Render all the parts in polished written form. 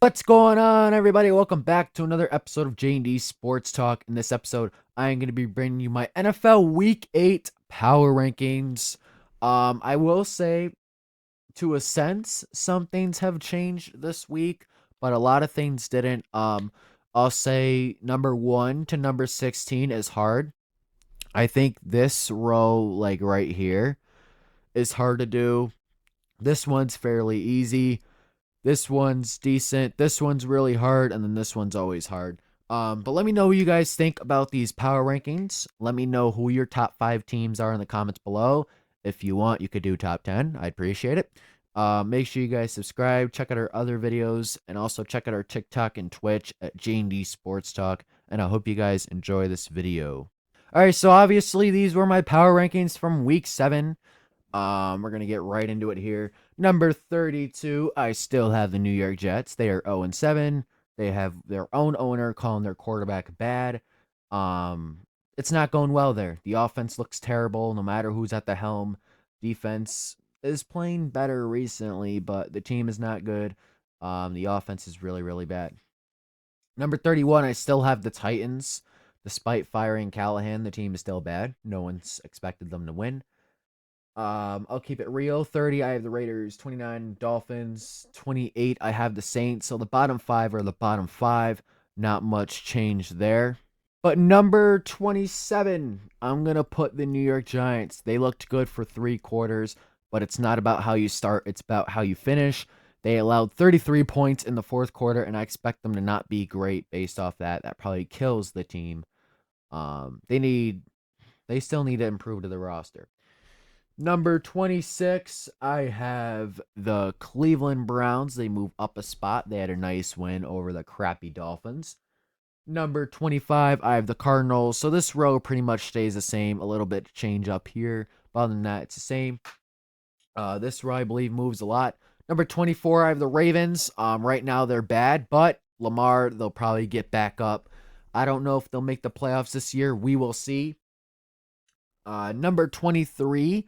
What's going on, everybody? Welcome back to another episode of J&D Sports Talk. In this episode, I am going to be bringing you my NFL Week 8 power rankings. I will say, to a sense, some things have changed this week, but a lot of things didn't. I'll say number 1 to number 16 is hard. I think this row, like right here, is hard to do. This one's fairly easy. This one's decent. This one's really hard, and then this one's always hard. But let me know what you guys think about these power rankings. Let me know who your top 5 teams are in the comments below. If you want, you could do top 10. I'd appreciate it. Make sure you guys subscribe, check out our other videos, and also check out our TikTok and Twitch at J&D Sports Talk. And I hope you guys enjoy this video. All right, so obviously these were my power rankings from week 7. We're gonna get right into it here. Number 32, I still have the New York Jets. They are 0-7. They have their own owner calling their quarterback bad. It's not going well there. The offense looks terrible no matter who's at the helm. Defense is playing better recently, but the team is not good. The offense is really, really bad. Number 31, I still have the Titans. Despite firing Callahan, the team is still bad. No one's expected them to win. I'll keep it real. 30, I have the Raiders. 29, Dolphins. 28, I have the Saints. So the bottom 5 are the bottom 5. Not much change there. But number 27, I'm going to put the New York Giants. They looked good for 3 quarters, but it's not about how you start. It's about how you finish. They allowed 33 points in the 4th quarter, and I expect them to not be great based off that. That probably kills the team. They still need to improve to the roster. Number 26, I have the Cleveland Browns. They move up a spot. They had a nice win over the crappy Dolphins. Number 25, I have the Cardinals. So this row pretty much stays the same. A little bit change up here. But other than that, it's the same. This row, I believe, moves a lot. Number 24, I have the Ravens. Right now, they're bad. But Lamar, they'll probably get back up. I don't know if they'll make the playoffs this year. We will see. Number 23,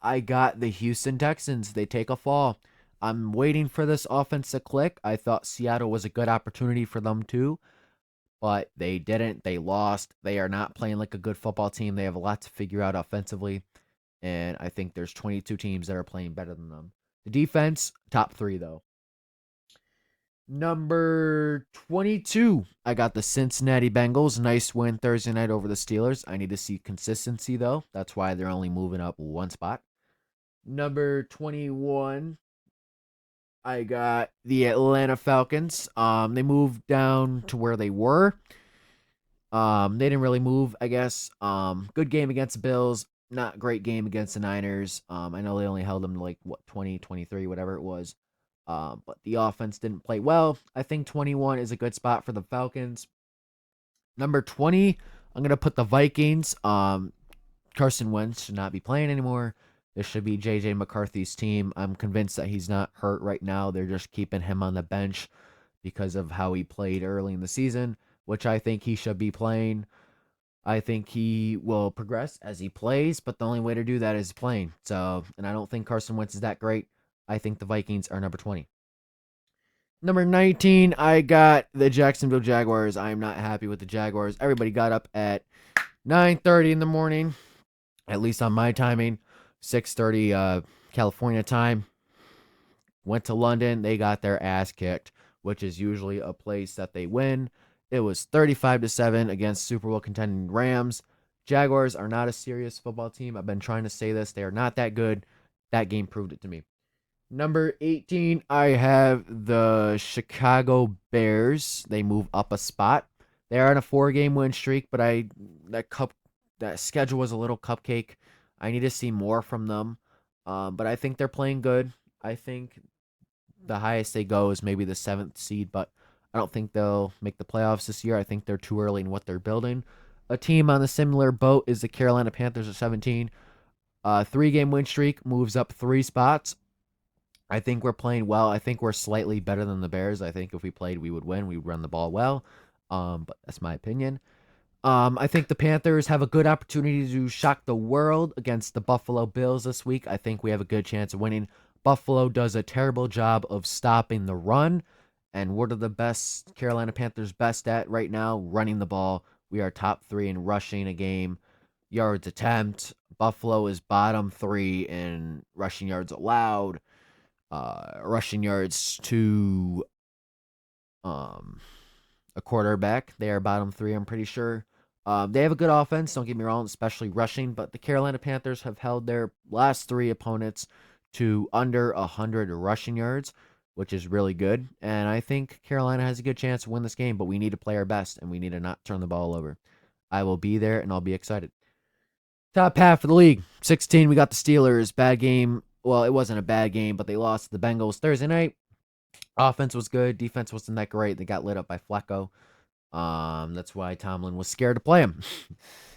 I got the Houston Texans. They take a fall. I'm waiting for this offense to click. I thought Seattle was a good opportunity for them too, but they didn't. They lost. They are not playing like a good football team. They have a lot to figure out offensively, and I think there's 22 teams that are playing better than them. The defense, top 3 though. Number 22, I got the Cincinnati Bengals. Nice win Thursday night over the Steelers. I need to see consistency though. That's why they're only moving up 1 spot. Number 21, I got the Atlanta Falcons. They moved down to where they were. They didn't really move, I guess. Good game against the Bills. Not great game against the Niners. I know they only held them to like, 20, 23, whatever it was. But the offense didn't play well. I think 21 is a good spot for the Falcons. Number 20, I'm going to put the Vikings. Carson Wentz should not be playing anymore. This should be J.J. McCarthy's team. I'm convinced that he's not hurt right now. They're just keeping him on the bench because of how he played early in the season, which I think he should be playing. I think he will progress as he plays, but the only way to do that is playing. So, and I don't think Carson Wentz is that great. I think the Vikings are number 20. Number 19, I got the Jacksonville Jaguars. I am not happy with the Jaguars. Everybody got up at 9:30 in the morning, at least on my timing. 6:30 California time. Went to London. They got their ass kicked, which is usually a place that they win. It was 35-7 against Super Bowl contending Rams. Jaguars are not a serious football team. I've been trying to say this. They are not that good. That game proved it to me. Number 18, I have the Chicago Bears. They move up a spot. They are on a 4-game win streak, but that schedule was a little cupcake. I need to see more from them. But I think they're playing good. I think the highest they go is maybe the 7th seed, but I don't think they'll make the playoffs this year. I think they're too early in what they're building. A team on a similar boat is the Carolina Panthers at 17. 3-game win streak moves up 3 spots. I think we're playing well. I think we're slightly better than the Bears. I think if we played, we would win. We would run the ball well. But that's my opinion. I think the Panthers have a good opportunity to shock the world against the Buffalo Bills this week. I think we have a good chance of winning. Buffalo does a terrible job of stopping the run, And what are the best Carolina Panthers best at right now? Running the ball. We are top 3 in rushing a game, yards attempt. Buffalo is bottom 3 in rushing yards allowed, rushing yards to um a quarterback. They are bottom 3, I'm pretty sure. They have a good offense, don't get me wrong, especially rushing, but the Carolina Panthers have held their last 3 opponents to under 100 rushing yards, which is really good. And I think Carolina has a good chance to win this game, but we need to play our best and we need to not turn the ball over. I will be there and I'll be excited. Top half of the league. 16, we got the Steelers. Bad game. Well, it wasn't a bad game, but they lost to the Bengals Thursday night. Offense was good. Defense wasn't that great. They got lit up by Flacco. That's why Tomlin was scared to play him.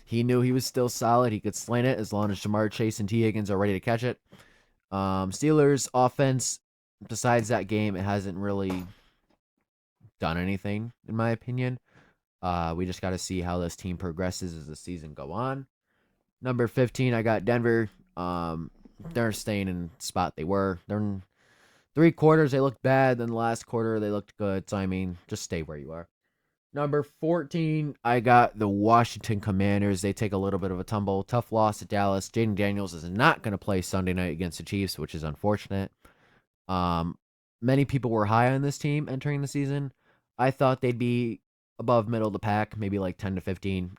He knew he was still solid. He could sling it as long as Jamar Chase and T. Higgins are ready to catch it. Steelers offense, besides that game, it hasn't really done anything, in my opinion. We just got to see how this team progresses as the season go on. Number 15, I got Denver. They're staying in the spot they were. They're in 3 quarters, they looked bad. Then the last quarter, they looked good. So, I mean, just stay where you are. Number 14, I got the Washington Commanders. They take a little bit of a tumble. Tough loss to Dallas. Jaden Daniels is not going to play Sunday night against the Chiefs, which is unfortunate. Many people were high on this team entering the season. I thought they'd be above middle of the pack, maybe like 10 to 15.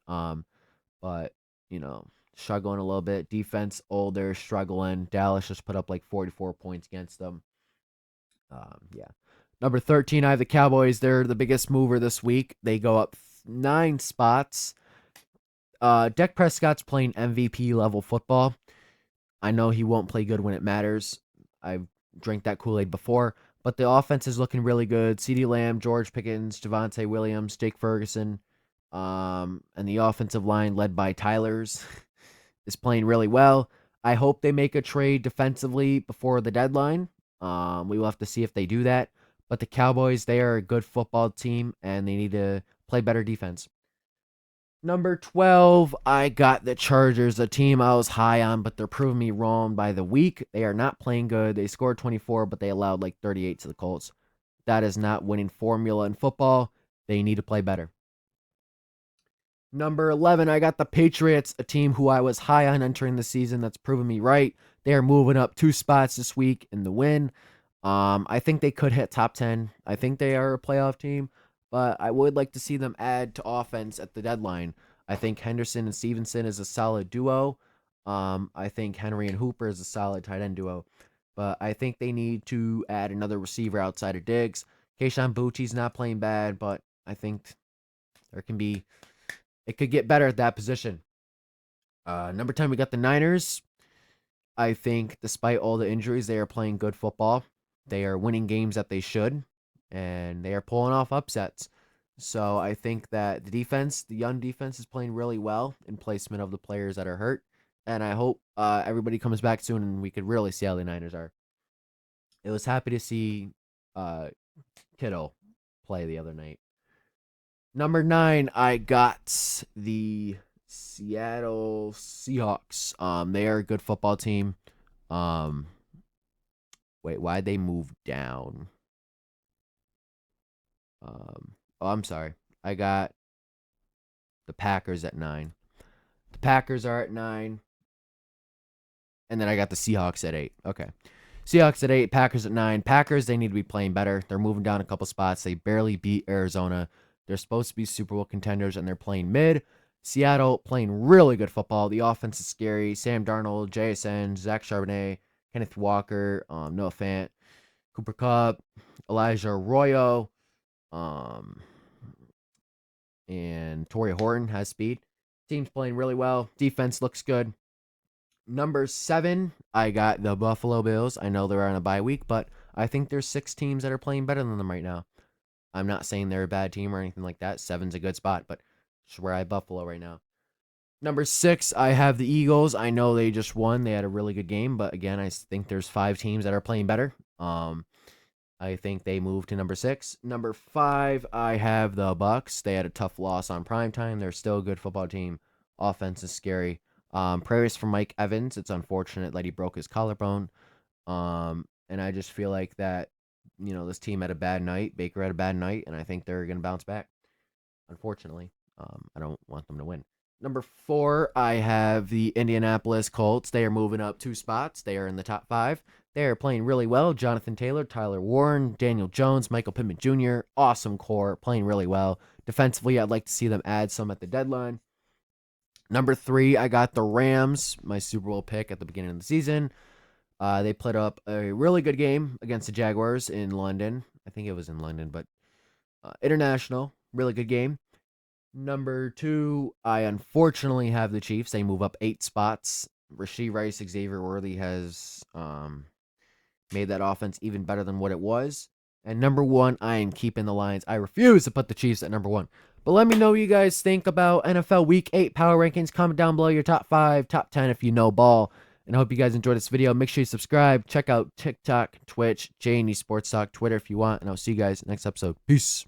But, struggling a little bit. Defense, older, struggling. Dallas just put up like 44 points against them. Yeah. Number 13, I have the Cowboys. They're the biggest mover this week. They go up 9 spots. Dak Prescott's playing MVP level football. I know he won't play good when it matters. I've drank that Kool-Aid before. But the offense is looking really good. CeeDee Lamb, George Pickens, Javonte Williams, Jake Ferguson. And the offensive line led by Tylers is playing really well. I hope they make a trade defensively before the deadline. We will have to see if they do that. But the Cowboys, they are a good football team, and they need to play better defense. Number 12, I got the Chargers, a team I was high on, but they're proving me wrong by the week. They are not playing good. They scored 24, but they allowed like 38 to the Colts. That is not winning formula in football. They need to play better. Number 11, I got the Patriots, a team who I was high on entering the season. That's proven me right. They are moving up 2 spots this week in the win. I think they could hit top 10. I think they are a playoff team, but I would like to see them add to offense at the deadline. I think Henderson and Stevenson is a solid duo. I think Henry and Hooper is a solid tight end duo. But I think they need to add another receiver outside of Diggs. Keyshawn Bucci's not playing bad, but I think it could get better at that position. Number 10, we got the Niners. I think despite all the injuries, they are playing good football. They are winning games that they should, and they are pulling off upsets. So I think that the young defense, is playing really well in placement of the players that are hurt. And I hope everybody comes back soon and we could really see how the Niners are. It was happy to see Kittle play the other night. Number 9, I got the Seattle Seahawks. They are a good football team. Wait, why'd they move down? I'm sorry. I got the Packers at 9. The Packers are at 9. And then I got the Seahawks at 8. Okay. Seahawks at 8, Packers at 9. Packers, they need to be playing better. They're moving down a couple spots. They barely beat Arizona. They're supposed to be Super Bowl contenders, and they're playing mid. Seattle playing really good football. The offense is scary. Sam Darnold, JSN, Zach Charbonnet, Kenneth Walker, Noah Fant, Cooper Kupp, Elijah Arroyo, and Torrey Horton has speed. Team's playing really well. Defense looks good. Number 7, I got the Buffalo Bills. I know they're on a bye week, but I think there's 6 teams that are playing better than them right now. I'm not saying they're a bad team or anything like that. 7's a good spot, but just where I have Buffalo right now. Number 6, I have the Eagles. I know they just won. They had a really good game, but again, I think there's 5 teams that are playing better. I think they moved to number 6. Number 5, I have the Bucks. They had a tough loss on primetime. They're still a good football team. Offense is scary. Prayers for Mike Evans. It's unfortunate that he broke his collarbone. And I just feel like that this team had a bad night. Baker had a bad night, and I think they're going to bounce back. Unfortunately, I don't want them to win. Number 4, I have the Indianapolis Colts. They are moving up 2 spots. They are in the top 5. They are playing really well. Jonathan Taylor, Tyler Warren, Daniel Jones, Michael Pittman Jr., awesome core, playing really well. Defensively, I'd like to see them add some at the deadline. Number 3, I got the Rams, my Super Bowl pick at the beginning of the season. They put up a really good game against the Jaguars in London. I think it was in London, but international, really good game. Number 2, I unfortunately have the Chiefs. They move up 8 spots. Rashee Rice, Xavier Worthy has made that offense even better than what it was. And number 1, I am keeping the Lions. I refuse to put the Chiefs at number 1. But let me know what you guys think about NFL Week 8 power rankings. Comment down below your top 5, top 10 if you know ball. And I hope you guys enjoyed this video. Make sure you subscribe. Check out TikTok, Twitch, J&E Sports Talk, Twitter if you want. And I'll see you guys next episode. Peace.